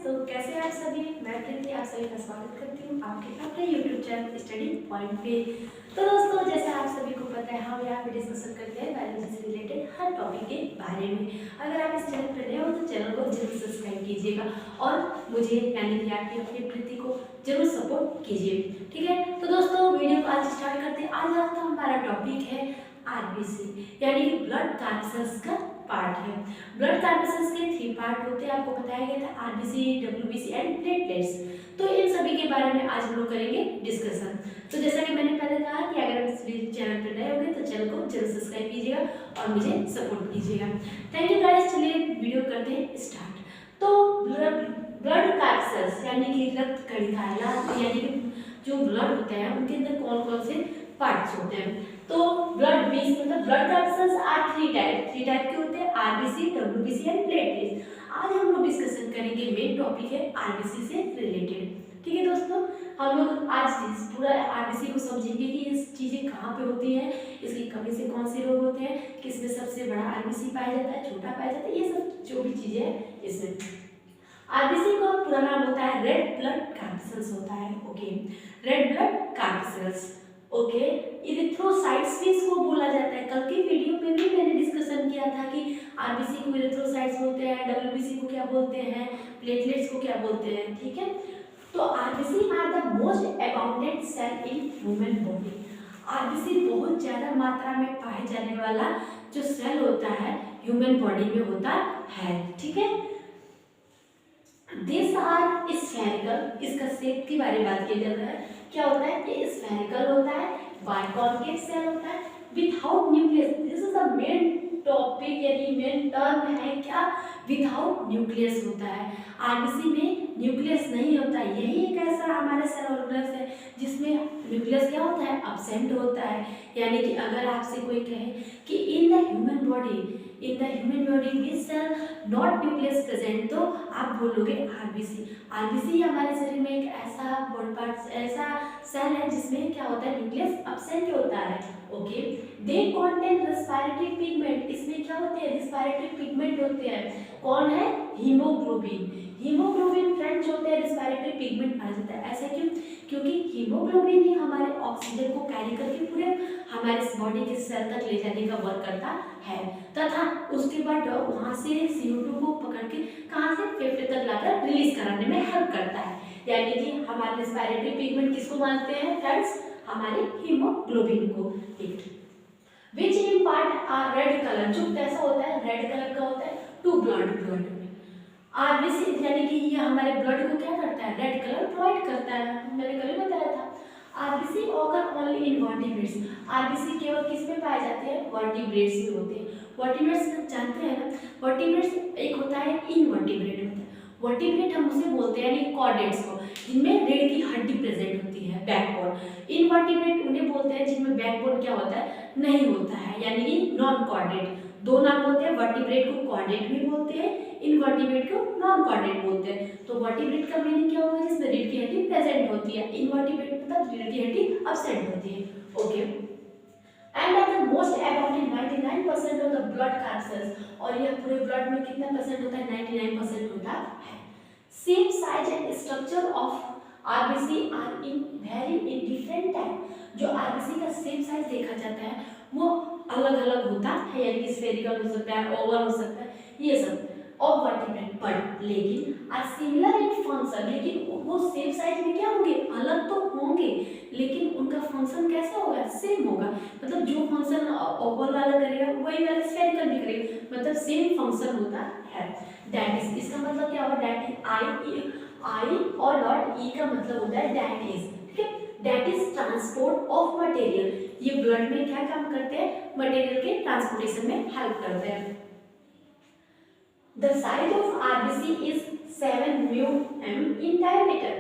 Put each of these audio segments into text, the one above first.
तो कैसे हैं आप सभी। मैं प्रीति आप सभी का स्वागत करती हूँ आपके अपने यूट्यूब चैनल स्टडी पॉइंट पे। तो दोस्तों, जैसे आप सभी को पता है, हम यहाँ पे डिस्कशन करते हैं बायोलॉजी से रिलेटेड हर टॉपिक के बारे में। अगर आप इस चैनल पर नए हो तो चैनल को जरूर सब्सक्राइब कीजिएगा और मुझे यानी कि आपकी अपनी प्रीति को जरूर सपोर्ट कीजिए, ठीक है। तो दोस्तों, वीडियो को आज स्टार्ट करते हैं। आज आपका हमारा टॉपिक है आरबीसी यानी कि ब्लड कार्पसेल्स का पार्ट है। ब्लड कार्पसेल्स के 3 पार्ट होते हैं, आपको बताया गया था, आरबीसी, डब्ल्यूबीसी एंड प्लेटलेट्स। तो इन सभी के बारे में आज हम लोग करेंगे डिस्कशन। तो जैसा कि मैंने पहले कहा कि अगर आप इस चैनल पर नए होंगे तो चैनल को जरूर सब्सक्राइब कीजिएगा और मुझे सपोर्ट कीजिएगा। Thank you guys. चलिए वीडियो करते हैं स्टार्ट। तो ब्लड कार्पसेल्स यानी कि रक्त कणिकाएं यानी कि जो ब्लड होता है उनके अंदर कौन कौन से पार्ट्स होते हैं। तो ब्लड बीस मतलब ब्लड कार्पसेल्स आर 3 टाइप के होते हैं, आरबीसी, डब्ल्यूबीसी एंड प्लेटलेट्स। आज हम लोग डिस्कशन करेंगे, मेन टॉपिक है आरबीसी से रिलेटेड, ठीक है दोस्तों। हम लोग आज पूरा आरबीसी को समझेंगे कि ये चीजें कहाँ पे होती हैं, इसकी कमी से कौन से रोग होते हैं, किसमें सबसे बड़ा आरबीसी पाया जाता है, छोटा पाया जाता है, ये सब जो भी चीजें हैं इसमें। आरबीसी का पूरा नाम होता है रेड ब्लड कार्पसेल्स होता है, okay. Red blood corpuscles, okay. Erythrocytes भी इसको बोला जाता है। कल की वीडियो में भी मैंने डिस्कशन किया था कि आरबीसी को इरिथ्रोसाइट्स बोलते हैं, डब्ल्यूबीसी को क्या बोलते हैं, प्लेटलेट्स को क्या बोलते हैं, ठीक है। तो RBC are the most abounded cell in human body. RBC बहुत ज्यादा मात्रा में पाए जाने वाला जो सेल होता है ह्यूमन बॉडी में होता है, ठीक है। दिस आर स्फेरिकल, इसका शेप के बारे में बात किया जाता है। क्या होता है, ये स्फेरिकल होता है, बाइकॉन्केव सेल होता है, without nucleus. This is the main topic यानी मेन टर्म है क्या, विदाउट न्यूक्लियस होता है। आरबीसी में न्यूक्लियस नहीं होता है। यही एक ऐसा हमारा सेल ऑर्गेनेल्स है जिसमें न्यूक्लियस क्या होता है, अब्सेंट होता है। यानी कि अगर आपसे कोई कहे कि in the human body which cell not nucleus present, तो आप बोलोगे आरबीसी। आरबीसी हमारे शरीर में एक ऐसा बॉडी पार्ट, ऐसा सेल है जिसमें क्या होता है, न्यूक्लियस अब्सेंट होता है, okay. They contain respiratory pigment, इसमें क्या होते हैं, रेस्पिरेटरी पिगमेंट होते हैं। कौन है, हीमोग्लोबिन। हीमोग्लोबिन फ्रेंड्स होते हैं, रेस्पिरेटरी पिगमेंट आ जाता है। ऐसा क्यों, क्योंकि हीमोग्लोबिन ही हमारे ऑक्सीजन को कैरी करके पूरे हमारे बॉडी के सेल तक ले जाने का वर्क करता है, तथा उसके बाद वहां से CO2 को पकड़ के कहां से, फेफड़े तक लाकर रिलीज कराने में हेल्प करता है। यानी कि हमारे रेस्पिरेटरी पिगमेंट किसको मानते हैं फ्रेंड्स, हमारे हीमोग्लोबिन को, ठीक। विच इम्पार्ट आर रेड कलर, जो कैसा होता है, रेड कलर का होता है टू ब्लड में। आरबीसी यानी कि ये हमारे ब्लड को क्या करता है, रेड कलर प्रोवाइड करता है, मैंने कल बताया था। RBC occur only in vertebrates. RBC केवल किस में पाए जाते हैं, वर्टिब्रेट्स में होते हैं। वर्टिब्रेट्स जानते हैं ना, वर्टिब्रेट्स एक होता है, इनवर्टिब्रेट होता है। वर्टिब्रेट हम उसे बोलते हैं यानी कॉर्डेट्स को, जिनमें रीढ़ की हड्डी प्रेजेंट होती है, बैकबोन। इनवर्टिब्रेट उन्हें बोलते हैं जिनमें बैकबोन क्या होता है, नहीं होता है, यानी कि नॉन कॉर्डेट। दो नाम होते हैं, वर्टिब्रेट को कॉर्डेट भी बोलते हैं, इनवर्टिब्रेट को नॉन कॉर्डेट बोलते हैं। तो वर्टिब्रेट का मीनिंग क्या होगा, जिसमें रीढ़ की हड्डी प्रेजेंट होती है। इनवर्टिब्रेट मतलब रीढ़ की हड्डी अब्सेंट होती है, okay. And are the most abounded 99% of the blood corpuscles, और यह पूरे ब्लड में कितना परसेंट होता है, 99% होता है। Same size and structure of RBC are in very in different type. जो आरबीसी का सेम साइज देखा जाता है वो अलग अलग होता है, यानी कि स्फेरिकल हो सकता है, ओवल हो सकता है, ये सब और वर्टिब्रेट, बट लेकिन आर सिमिलर इन फंक्शन। लेकिन वो सेम साइज में क्या होंगे, अलग तो होंगे, लेकिन उनका फंक्शन कैसा होगा, सेम होगा। मतलब जो फंक्शन ओवल वाला करेगा वही वाला स्फेरिकल भी करेगा, मतलब सेम फंक्शन होता है। दैट इज, इसका मतलब क्या होगा, दैट इज आई और डॉट ई का मतलब होता है दैट इज, ठीक है। That is transport of material. ये ब्लड में क्या काम करते हैं, मटेरियल के ट्रांसपोर्टेशन में हेल्प करते हैं। The size of RBC is 7 μm in diameter.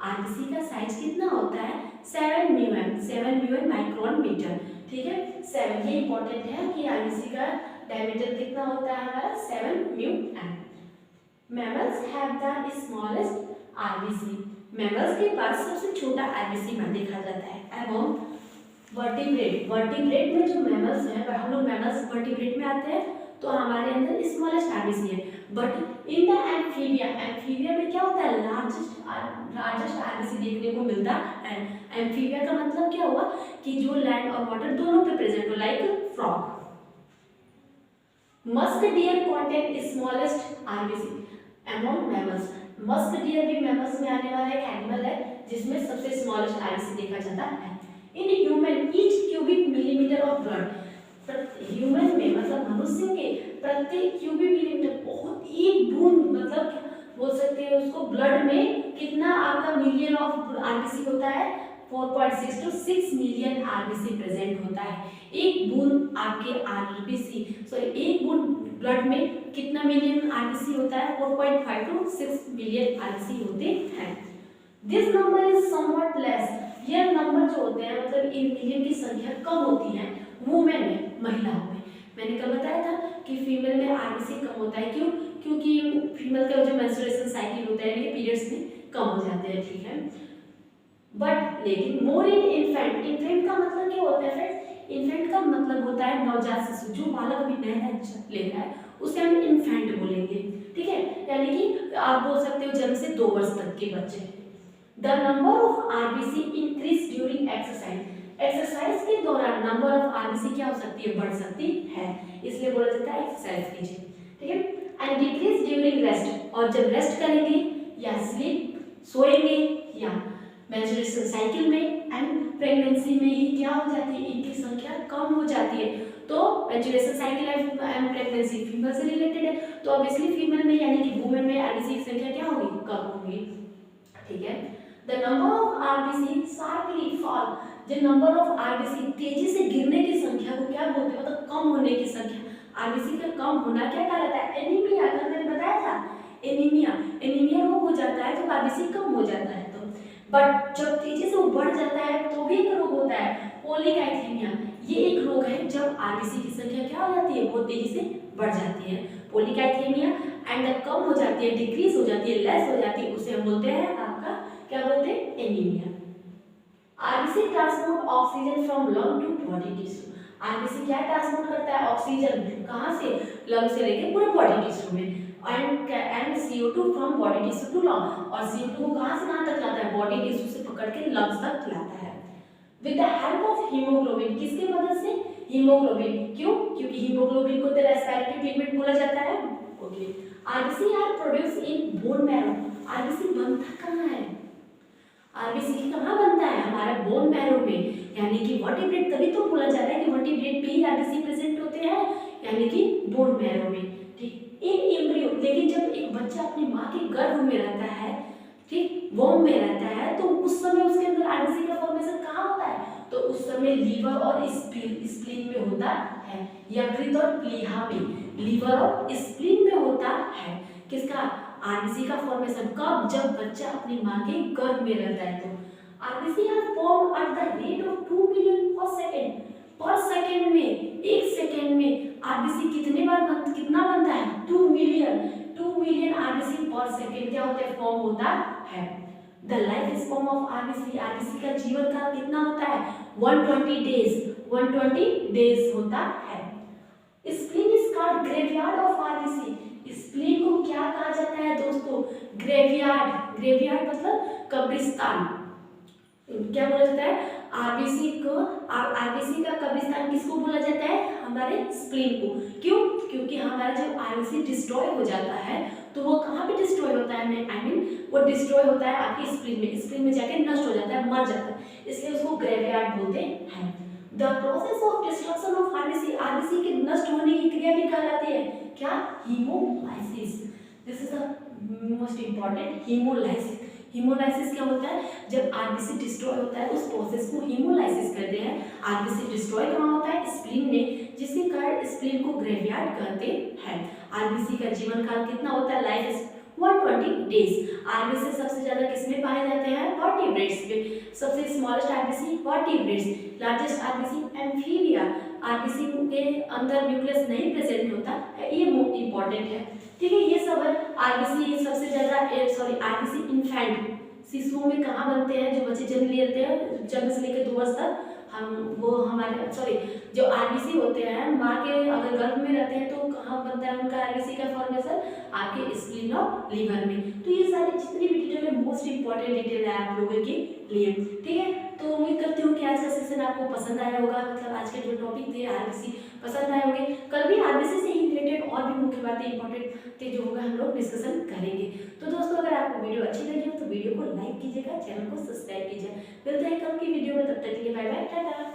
RBC का साइज कितना होता है, 7 μm माइक्रोन मीटर, ठीक है। 7 ये इंपॉर्टेंट है कि RBC का डायमीटर कितना होता है हमारा, 7 μm। Mammals have the smallest RBC। Mammals के पास सबसे छोटा RBC में देखा जाता है। एवं वर्टिब्रेट में जो मैमल्स हैं, हम लोग मैमल्स वर्टिब्रेट में आते हैं, तो हमारे अंदर स्मॉलेस्ट आरबीसी है, but in the amphibia, amphibia में क्या होता है, लार्जेस्ट आरबीसी देखने को मिलता है। एम्फीबिया का मतलब क्या हुआ कि जो लैंड और वाटर दोनों पे प्रेजेंट हो, like frog. Musk deer contain smallest RBC among mammals. Musk deer भी मैमल्स में आने वाला एक एनिमल है जिसमें सबसे स्मॉलेस्ट आरबीसी देखा जाता है। In human each cubic millimetre of blood, human में मतलब मनुष्य के प्रत्येक क्यूबिक मिलीमीटर, बहुत एक बूंद मतलब बोल सकते हैं उसको, ब्लड में कितना आपका मिलियन ऑफ आरबीसी होता है, 4.6 to 6 मिलियन आरबीसी प्रेजेंट होता है। एक बूंद आपके आरबीसी एक बूंद ब्लड में कितना मिलियन आरबीसी होता है, 4.5 to 6 मिलियन आरबीसी होते हैं। This number is somewhat less, यह नंबर जो होते हैं मतलब इन मिलियन की संख्या कम होती है वुमेन में, महिलाओं में। मैंने कल बताया था कि फीमेल में आरबीसी कम होता है, क्यों, क्योंकि फीमेल का जो मेंस्ट्रुएशन साइकिल होता है यानी पीरियड्स में कम हो जाते हैं, ठीक है। बट लेकिन मोर इन इन्फेंट, इन्फेंट का मतलब क्या होता है फ्रेंड्स, इन्फेंट का मतलब होता है नवजात शिशु, जो बालक अभी नया ले रहा है उसे हम इन्फेंट बोलेंगे, ठीक है, यानी कि आप बोल सकते हो जन्म से 2 वर्ष तक के बच्चे। The number of RBC increase during exercise, exercise के दौरान नंबर ऑफ आरबीसी क्या हो सकती है, बढ़ सकती है, इसलिए बोला जाता है एक्सरसाइज कीजिए, ठीक है। एंड डिक्रीज ड्यूरिंग रेस्ट, और जब रेस्ट करेंगे या स्लीप सोएंगे या मेंस्ट्रुएशन साइकिल में एंड प्रेगनेंसी में ही क्या हो जाती है, इनकी संख्या कम हो जाती है। तो menstruation cycle and pregnancy female से रिलेटेड है, तो ऑब्वियसली फीमेल में यानी कि वुमेन में आरबीसी की संख्या क्या होगी, कम होगी, ठीक है। The number of RBC sharply fall, जो नंबर ऑफ आरबीसी तेजी से गिरने की संख्या को क्या बोलते हैं, मतलब कम होने की संख्या, आरबीसी का कम होना क्या कहलाता है, एनीमिया, कल मैंने बताया था एनीमिया, एनीमिया रोग हो जाता है जब आरबीसी कम हो जाता है। तो बट जब तेजी से वो बढ़ जाता है तो भी एक रोग होता है पॉलीकाइथेमिया, ये एक रोग है जब आरबीसी की संख्या क्या हो जाती है, बहुत तेजी से बढ़ जाती है, पॉलीकाइथेमिया, एंड कम हो जाती है, डिक्रीज हो जाती है, लेस हो जाती है, उसे हम बोलते हैं आपका क्या बोलते हैं, anaemia. RBC transport oxygen from lung to body tissue, RBC क्या ट्रांसपोर्ट करता है, ऑक्सीजन कहां से, लंग से लेके पूरे बॉडी टिश्यू में, and CO2 from body tissue to lung, और CO2 को कहां से कहां तक लाता है, बॉडी टिश्यू से पकड़ के लंग्स तक लाता है। With the help of haemoglobin, किसकी मदद से, हीमोग्लोबिन, क्यों, क्योंकि हीमोग्लोबिन को तो रेस्पिरेटरी पिगमेंट बोला जाता है, okay. RBC are produce in bone marrow, RBC बनता कहां है, आरबीसी कहां बनता है, हमारा बोन मैरो में, यानी कि वर्टिब्रेट, तभी तो बोला जाता है कि वर्टिब्रेट पे ही आरबीसी प्रेजेंट होते हैं, यानी कि बोन मैरो में, ठीक। इन एम्ब्रियो, लेकिन जब एक बच्चा अपनी मां के गर्भ में रहता है, ठीक, वोम में रहता है, तो उस समय उसके अंदर आरबीसी का फॉर्मेशन कहां होता है, तो उस समय लीवर और स्प्लीन में होता है, यकृत और प्लीहा में, लीवर और स्प्लीन में होता है, किसका, आरबीसी का फॉर्मेशन, कब, जब बच्चा अपनी मां के गर्भ में रहता है। तो RBC are form at the rate of 2 million per second में, एक सेकंड में आरबीसी कितना बनता है, 2 मिलियन आरबीसी पर सेकंड क्या होता है, फॉर्म होता है। The life span of RBC, RBC का जीवन काल कितना होता है, 120 डेज होता है। Spleen is called graveyard of RBC, spleen को क्या कहा जाता है दोस्तों, ग्रेवयार्ड, ग्रेवयार्ड मतलब कब्रिस्तान, क्या बोला जाता है, आरबीसी का कब्रिस्तान किसको बोला जाता है, हमारे स्प्लीन को, क्यों, क्योंकि हमारा जब आरबीसी डिस्ट्रॉय हो जाता है तो वो कहाँ पे डिस्ट्रॉय होता है, आई मीन वो डिस्ट्रॉय होता है आपकी स्प्लीन में जाके नष्ट हो जाता है, मर जाता है, इसलिए उसको ग्रेवयार्ड बोलते हैं। The process of destruction of RBC, RBC के नष्ट होने की क्रिया भी कहलाती है क्या, haemolysis, this is the most important, haemolysis. Haemolysis क्या होता है, जब आरबीसी डिस्ट्रॉय होता है उस प्रोसेस को हीमोलाइसिस कहते हैं। आरबीसी डिस्ट्रॉय कहाँ होता है, स्प्लीन में, जिसके कारण स्प्लीन को ग्रेवयार्ड कहते हैं। आरबीसी का जीवन काल कितना होता है, लाइफ 120 डेज। आरबीसी सबसे ज्यादा किसमें पाए जाते हैं, वर्टिब्रेट्स में, सबसे smallest RBC vertebrates, largest RBC amphibia, RBC के अंदर न्यूक्लियस नहीं प्रेजेंट होता है, ये इंपॉर्टेंट है, ठीक है। ये सब है आरबीसी सबसे ज्यादा, आरबीसी इन्फेंट शिशुओं में कहाँ बनते हैं, जो बच्चे जन्म लेते हैं, जन्म से लेकर 2 वर्ष तक हम वो हमारे सॉरी जो आरबीसी होते हैं माँ के अगर गर्भ में रहते हैं तो कहाँ बनता है उनका आरबीसी का फॉर्मेशन, आपके स्प्लीन और लीवर में। तो ये सारी जितनी भी डिटेल है मोस्ट इंपॉर्टेंट डिटेल है आप लोगों के लिए, ठीक है। तो उम्मीद करती हूँ कि आज का सेशन आपको पसंद आया होगा, मतलब आज के जो टॉपिक थे आरबीसी पसंद आए होंगे। कल भी आरबीसी से ही रिलेटेड और भी मुख्य बातें इंपॉर्टेंट थे जो होगा हम लोग डिस्कशन करेंगे। तो दोस्तों अगर आपको वीडियो अच्छी लगी हो तो वीडियो को लाइक कीजिएगा, चैनल को सब्सक्राइब कीजिए। मिलते हैं कल की वीडियो में, तब तक के लिए बाय बाय, टाटा।